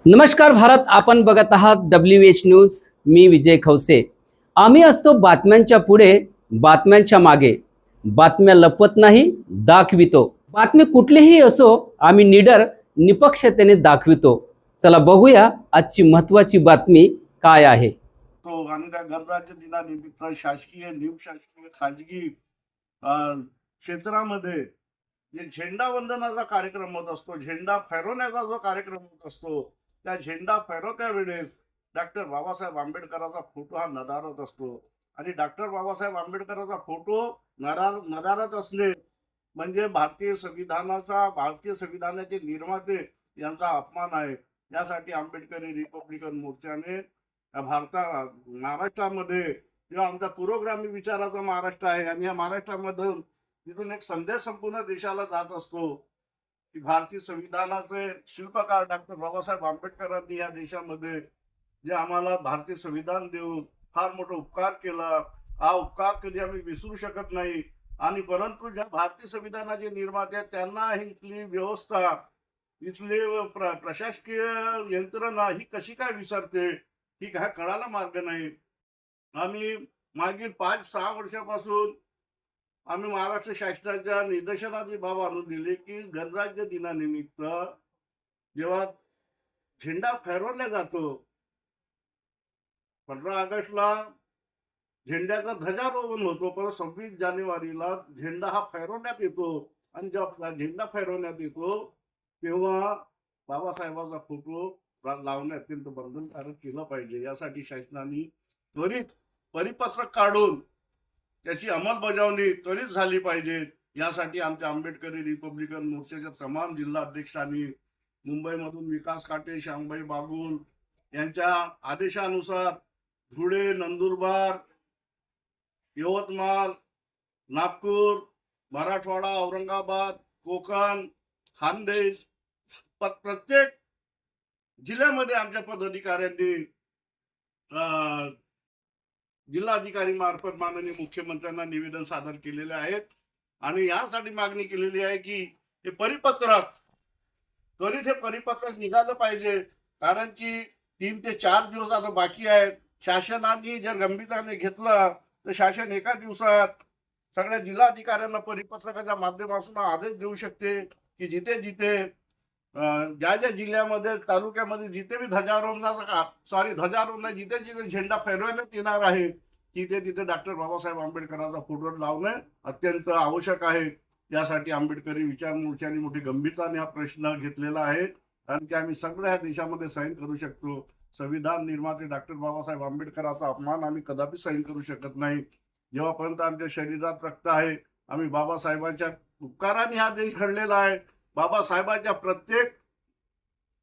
नमस्कार भारत, आपण बघत आहात WH न्यूज. मी विजय खवसे. आम्ही असतो बातम्यांच्या पुढे, बातम्यांच्या मागे. बातम्या लपवत नाही, दाखवितो. बातमी कुठलीही असो, आम्ही निडर निपक्षतेने दाखवितो. चला बघूया आजची महत्त्वाची बातमी काय आहे. तो आणि त्या गणराज्य दिनानिमित्त शासकीय, निमशासकीय, खाजगी क्षेत्रामध्ये जे झेंडा वंदनाचा कार्यक्रम होत असतो, झेंडा फैरवण्याचा जो कार्यक्रम होत असतो, त्या झेंडा फैरवत्या वेळेस डॉक्टर बाबासाहेब आंबेडकरांचा फोटो हा नदारत असतो. आणि डॉक्टर बाबासाहेब आंबेडकरांचा फोटो नदारत असणे म्हणजे भारतीय संविधानाचे निर्माते यांचा अपमान आहे. यासाठी आंबेडकरी रिपब्लिकन मोर्चाने महाराष्ट्रामध्ये जेव्हा आमचा पुरोगामी विचाराचा महाराष्ट्र आहे आणि या महाराष्ट्रामधून तिथून एक संदेश संपूर्ण देशाला जात असतो की भारतीय संविधानाचे शिल्पकार डॉक्टर बाबासाहेब आंबेडकरांनी या देशामध्ये जे आम्हाला भारतीय संविधान देऊन फार मोठा उपकार केला, हा उपकार कधी आम्ही विसरू शकत नाही. आणि परंतु ज्या भारतीय संविधानाचे निर्माते आहेत त्यांना इथली व्यवस्था, इथले प्रशासकीय यंत्रणा ही कशी काय विसरते, ही काय कळायला मार्ग नाही. आम्ही मागील 5-6 वर्षापासून आम्ही महाराष्ट्र शासनाच्या निदर्शनाची बाब आणून दिली की गणराज्य दिनानिमित्त जेव्हा झेंडा फैरवला जातो, 15 ऑगस्टला झेंड्याचा ध्वजारोहण होतो, पण 26 जानेवारीला झेंडा हा फैरवण्यात येतो. आणि जेव्हा झेंडा फैरवण्यात येतो तेव्हा बाबासाहेबांचा फोटो लावणे अत्यंत बंधनकारक केलं पाहिजे. यासाठी शासनाने त्वरित परिपत्रक काढून त्याची अंमलबजावणी त्वरित झाली पाहिजे. यासाठी आमच्या आंबेडकरी रिपब्लिकन मोर्चाच्या तमाम जिल्हा अध्यक्षांनी मुंबईमधून विकास काटे, श्यामबाई बागुल यांच्या आदेशानुसार धुळे, नंदुरबार, यवतमाळ, नागपूर, मराठवाडा, औरंगाबाद, कोकण, खानदेश प्रत्येक जिल्ह्यामध्ये आमच्या पदाधिकाऱ्यांनी जिल्हाधिकारी मार्फत माननीय मुख्यमंत्र्यांना निवेदन सादर केलेले आहेत. आणि यासाठी मागणी केलेली आहे की हे परिपत्रक त्वरित निघालं पाहिजे. कारण की 3 ते 4 दिवस आता बाकी आहेत. शासनाने जर गंभीरतेने घेतलं तर शासन एका दिवसात सगळ्या जिल्हाधिकाऱ्यांना परिपत्रकाच्या माध्यमातून आदेश देऊ शकते की जिथे जिथे ज्या ज्या जिल्ह्यामध्ये, तालुक्यामध्ये जिथे बी ध्वजारोहण जिथे जिथे झेंडा फैरवण्यात येणार आहे तिथे तिथे डॉक्टर बाबासाहेब आंबेडकरांचा फोटो लावणे अत्यंत आवश्यक आहे. यासाठी आंबेडकरी विचार मोर्चाने मोठी गंभीरताने हा प्रश्न घेतलेला आहे. कारण की आम्ही सगळ्या देशामध्ये सहन करू शकतो, संविधान निर्माते डॉक्टर बाबासाहेब आंबेडकरांचा अपमान आम्ही कदापि सहन करू शकत नाही. जेव्हापर्यंत आमच्या शरीरात रक्त आहे, आम्ही बाबासाहेबांच्या उपकाराने हा देश घडलेला आहे. बाबासाहेबांच्या प्रत्येक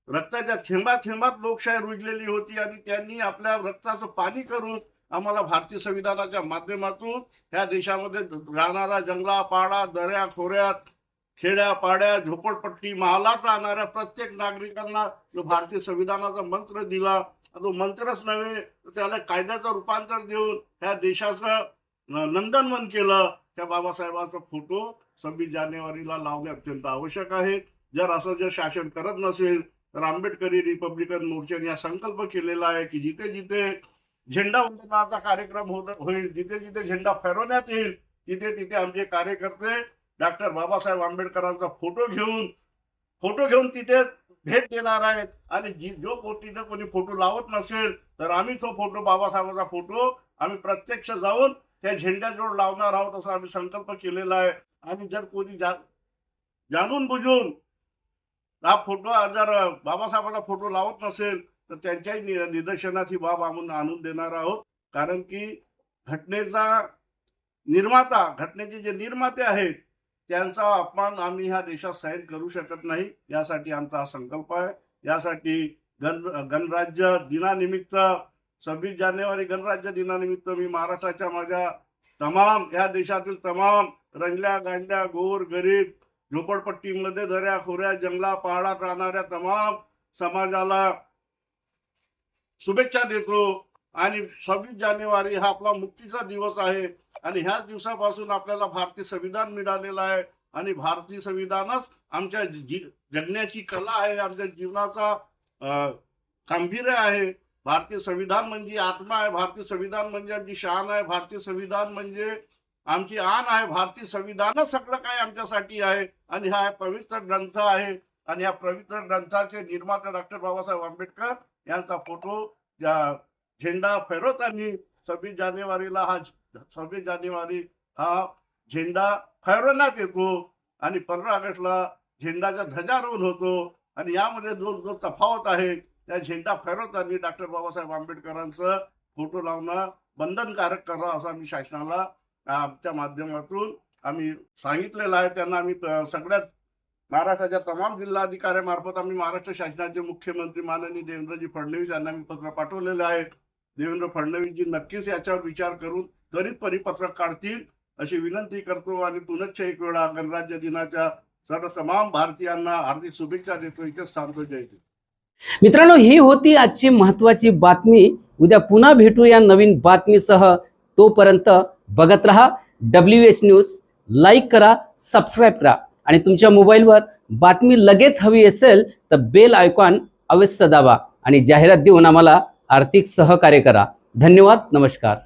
रक्ताच्या थेंबात लोकशाही रुजलेली होती आणि त्यांनी आपल्या रक्ताचं पाणी करून आम्हाला भारतीय संविधानाच्या माध्यमातून ह्या देशामध्ये राहणारा जंगलापाडा, दऱ्या खोऱ्यात, खेड्या पाड्या, झोपडपट्टी, महालात राहणाऱ्या प्रत्येक नागरिकांना जो भारतीय संविधानाचा मंत्र दिला, तो मंत्रच नव्हे तर त्याला कायद्याचं रूपांतर देऊन ह्या देशाचं नंदनवन केलं. त्या बाबासाहेबांचा फोटो 26 जानेवारीला लावणे अत्यंत आवश्यक आहे. जर शासन करत नसेल तर आंबेडकरी रिपब्लिकन मोर्चाने हा संकल्प केलेला आहे की जिथे जिथे झेंडा वंदनाचा कार्यक्रम होईल, जिथे जिथे झेंडा फैरवण्यात येईल तिथे तिथे आमचे कार्यकर्ते डॉक्टर बाबासाहेब आंबेडकरांचा फोटो घेऊन तिथे भेट देणार आहेत. आणि जो तिथे कोणी फोटो लावत नसेल तर आम्ही तो फोटो, बाबासाहेबांचा फोटो आम्ही प्रत्यक्ष जाऊन त्या झेंड्याजवळ लावणार आहोत, असा आम्ही संकल्प केलेला आहे. आणि जर कोणी जाणून बुजून हा फोटो, जर बाबासाहेबांचा फोटो लावत नसेल तर त्यांच्याही निदर्शनात ही बाब आम्ही आणून देणार आहोत. कारण की घटनेचे जे निर्माते आहेत त्यांचा अपमान आम्ही ह्या देशात सहन करू शकत नाही. यासाठी आमचा हा संकल्प आहे. यासाठी गणराज्य दिनानिमित्त 26 जानेवारी गणराज्य दिनानिमित्त मी महाराष्ट्राच्या माझ्या ह्या देशातील तमाम रंगल्या गांडल्या, गोर गरीब, झोपडपट्टीमध्ये, दऱ्या खोऱ्या, जंगला पहाडात राहणाऱ्या तमाम समाजाला शुभेच्छा देतो. आणि 26 जानेवारी हा आपला मुक्तीचा दिवस आहे आणि ह्याच दिवसापासून आपल्याला भारतीय संविधान मिळालेलं आहे. आणि भारतीय संविधानच आमच्या जगण्याची कला आहे, आमच्या जीवनाचा गांभीर्य आहे. भारतीय संविधान म्हणजे आत्मा आहे. भारतीय संविधान म्हणजे आमची शान आहे. भारतीय संविधान म्हणजे आमची आन आहे. भारतीय संविधानच सगळं काय आमच्यासाठी आहे. आणि हा पवित्र ग्रंथ आहे. आणि या पवित्र ग्रंथाचे निर्माता डॉक्टर बाबासाहेब आंबेडकर यांचा फोटो झेंडा फैरवताना 26 जानेवारीला 26 जानेवारी हा झेंडा फैरवण्यात येतो आणि 15 ऑगस्टला झेंडाचा ध्वजारोहण होतो. आणि यामध्ये जो तफावत आहे त्या झेंडा फैरवताना डॉक्टर बाबासाहेब आंबेडकरांचं फोटो लावणं बंधनकारक करा असं आम्ही शासनाला आमच्या माध्यमातून आम्ही सांगितलेलं आहे. त्यांना आम्ही सगळ्यात महाराष्ट्राच्या तमाम जिल्हाधिकाऱ्यांमार्फत आम्ही महाराष्ट्र शासनाचे मुख्यमंत्री माननीय देवेंद्रजी फडणवीस यांना मी पत्र पाठवलेलं आहे. देवेंद्र फडणवीसजी नक्कीच याच्यावर विचार करून त्वरित परिपत्रक काढतील अशी विनंती करतो. आणि पुनश्च एक वेळा गणराज्य दिनाच्या सर्व तमाम भारतीयांना हार्दिक शुभेच्छा देतो. इथेच थांबतो. जय हिंद. मित्रांनो, ही होती आजची महत्त्वाची बातमी. उद्या पुन्हा भेटूया नवीन बातमीसह. तोपर्यंत बघत रहा WH न्यूज. लाईक करा, सबस्क्राईब करा आणि तुमच्या मोबाईलवर बातमी लगेच हवी असेल तर बेल आयकॉन अवश्य दाबा आणि जाहिरात देऊन आम्हाला आर्थिक सहकार्य करा. धन्यवाद. नमस्कार.